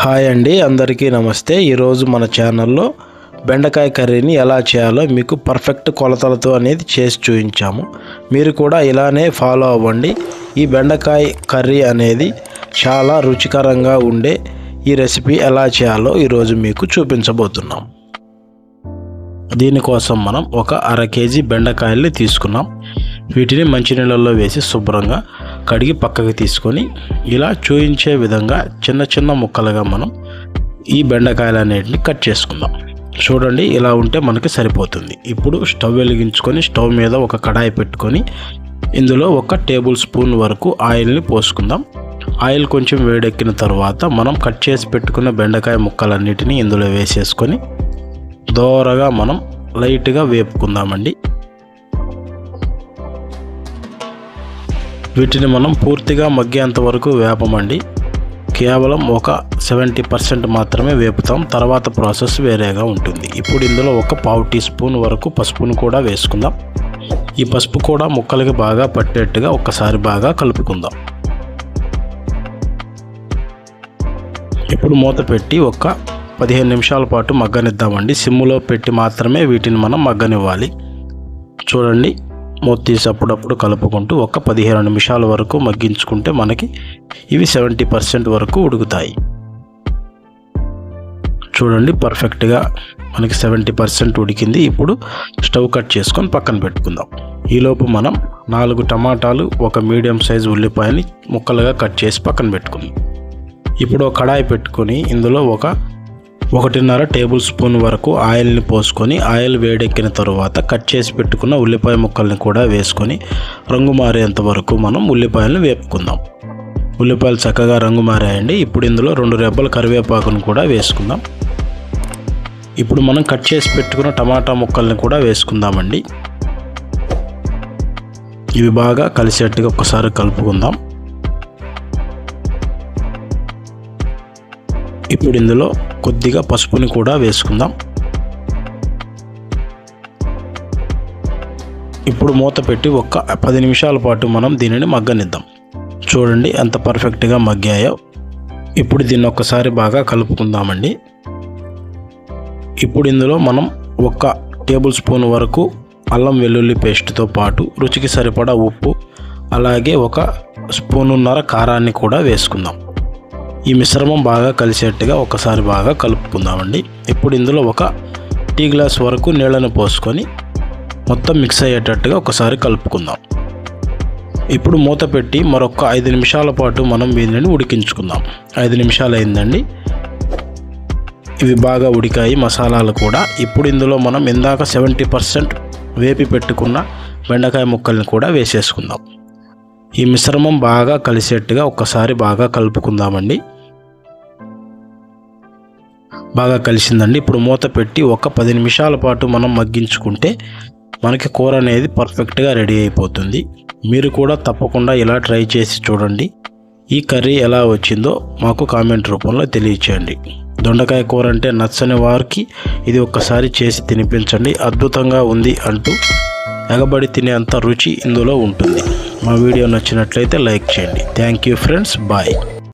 Hi అండి, అందరికీ నమస్తే. ఈరోజు మన ఛానల్లో బెండకాయ కర్రీని ఎలా చేయాలో మీకు పర్ఫెక్ట్ కొలతలతో అనేది చేసి చూపించాము. మీరు కూడా ఇలానే ఫాలో అవ్వండి. ఈ బెండకాయ కర్రీ అనేది చాలా రుచికరంగా ఉండే ఈ రెసిపీ ఎలా చేయాలో ఈరోజు మీకు చూపించబోతున్నాం. దీనికోసం మనం ఒక అర కేజీ బెండకాయల్ని తీసుకున్నాం. వీటిని మంచినీళ్ళల్లో వేసి శుభ్రంగా కడిగి పక్కకి తీసుకొని ఇలా చూయించే విధంగా చిన్న చిన్న ముక్కలుగా మనం ఈ బెండకాయలన్నిటిని కట్ చేసుకుందాం. చూడండి, ఇలా ఉంటే మనకి సరిపోతుంది. ఇప్పుడు స్టవ్ వెలిగించుకొని స్టవ్ మీద ఒక కడాయి పెట్టుకొని ఇందులో 1 టేబుల్ స్పూన్ వరకు ఆయిల్ని పోసుకుందాం. ఆయిల్ కొంచెం వేడెక్కిన తర్వాత మనం కట్ చేసి పెట్టుకున్న బెండకాయ ముక్కలన్నిటిని ఇందులో వేసేసుకొని దోరగా మనం లైట్గా వేపుకుందామండి. వీటిని మనం పూర్తిగా మగ్గేంత వరకు వేపమండి. కేవలం ఒక 70% మాత్రమే వేపుతాం. తర్వాత ప్రాసెస్ వేరేగా ఉంటుంది. ఇప్పుడు ఇందులో 1/4 టీ స్పూన్ వరకు పసుపును కూడా వేసుకుందాం. ఈ పసుపు కూడా ముక్కలకి బాగా పట్టేట్టుగా ఒక్కసారి బాగా కలుపుకుందాం. ఇప్పుడు మూత పెట్టి ఒక 15 నిమిషాల పాటు మగ్గనిద్దామండి. సిమ్ములో పెట్టి మాత్రమే వీటిని మనం మగ్గనివ్వాలి. చూడండి, మూత తీసి అప్పుడప్పుడు కలుపుకుంటూ ఒక 15 నిమిషాల వరకు మగ్గించుకుంటే మనకి ఇవి 70% వరకు ఉడుకుతాయి. చూడండి, పర్ఫెక్ట్గా మనకి 70% ఉడికింది. ఇప్పుడు స్టవ్ కట్ చేసుకొని పక్కన పెట్టుకుందాం. ఈలోపు మనం 4 టమాటాలు, ఒక మీడియం సైజు ఉల్లిపాయని ముక్కలుగా కట్ చేసి పక్కన పెట్టుకుందాం. ఇప్పుడు ఒక కడాయి పెట్టుకొని ఇందులో 1.5 టేబుల్ స్పూన్ వరకు ఆయిల్ని పోసుకొని ఆయిల్ వేడెక్కిన తర్వాత కట్ చేసి పెట్టుకున్న ఉల్లిపాయ ముక్కల్ని కూడా వేసుకొని రంగు మారేంత వరకు మనం ఉల్లిపాయలను వేపుకుందాం. ఉల్లిపాయలు చక్కగా రంగు మారాయండి. ఇప్పుడు ఇందులో 2 రెబ్బల కరివేపాకును కూడా వేసుకుందాం. ఇప్పుడు మనం కట్ చేసి పెట్టుకున్న టమాటా ముక్కల్ని కూడా వేసుకుందామండి. ఇవి బాగా కలిసేట్టుగా ఒకసారి కలుపుకుందాం. ఇప్పుడు ఇందులో కొద్దిగా పసుపుని కూడా వేసుకుందాం. ఇప్పుడు మూత పెట్టి ఒక 10 నిమిషాల పాటు మనం దీనిని మగ్గనిద్దాం. చూడండి ఎంత పర్ఫెక్ట్గా మగ్గాయో. ఇప్పుడు దీన్ని ఒక్కసారి బాగా కలుపుకుందామండి. ఇప్పుడు ఇందులో మనం 1 టేబుల్ స్పూన్ వరకు అల్లం వెల్లుల్లి పేస్ట్తో పాటు రుచికి సరిపడా ఉప్పు, అలాగే 1 స్పూనున్నర కారాన్ని కూడా వేసుకుందాం. ఈ మిశ్రమం బాగా కలిసేట్టుగా ఒకసారి బాగా కలుపుకుందామండి. ఇప్పుడు ఇందులో 1 టీ గ్లాస్ వరకు నీళ్ళను పోసుకొని మొత్తం మిక్స్ అయ్యేటట్టుగా ఒకసారి కలుపుకుందాం. ఇప్పుడు మూత పెట్టి మరొక 5 నిమిషాల పాటు మనం దీనిని ఉడికించుకుందాం. 5 నిమిషాలు అయిందండి. ఇవి బాగా ఉడికాయి, మసాలాలు కూడా. ఇప్పుడు ఇందులో మనం ఇందాక 70% వేపి పెట్టుకున్న బెండకాయ ముక్కల్ని కూడా వేసేసుకుందాం. ఈ మిశ్రమం బాగా కలిసేట్టుగా ఒక్కసారి బాగా కలుపుకుందామండి. బాగా కలిసిందండి. ఇప్పుడు మూత పెట్టి ఒక 10 నిమిషాల పాటు మనం మగ్గించుకుంటే మనకి కూర అనేది పర్ఫెక్ట్గా రెడీ అయిపోతుంది. మీరు కూడా తప్పకుండా ఇలా ట్రై చేసి చూడండి. ఈ కర్రీ ఎలా వచ్చిందో మాకు కామెంట్ రూపంలో తెలియచేయండి. దొండకాయ కూర అంటే నచ్చని వారికి ఇది ఒక్కసారి చేసి తినిపించండి. అద్భుతంగా ఉంది అంటూ ఎగబడి తినేంత రుచి ఇందులో ఉంటుంది. మా వీడియో నచ్చినట్లయితే లైక్ చేయండి. Thank you friends, bye.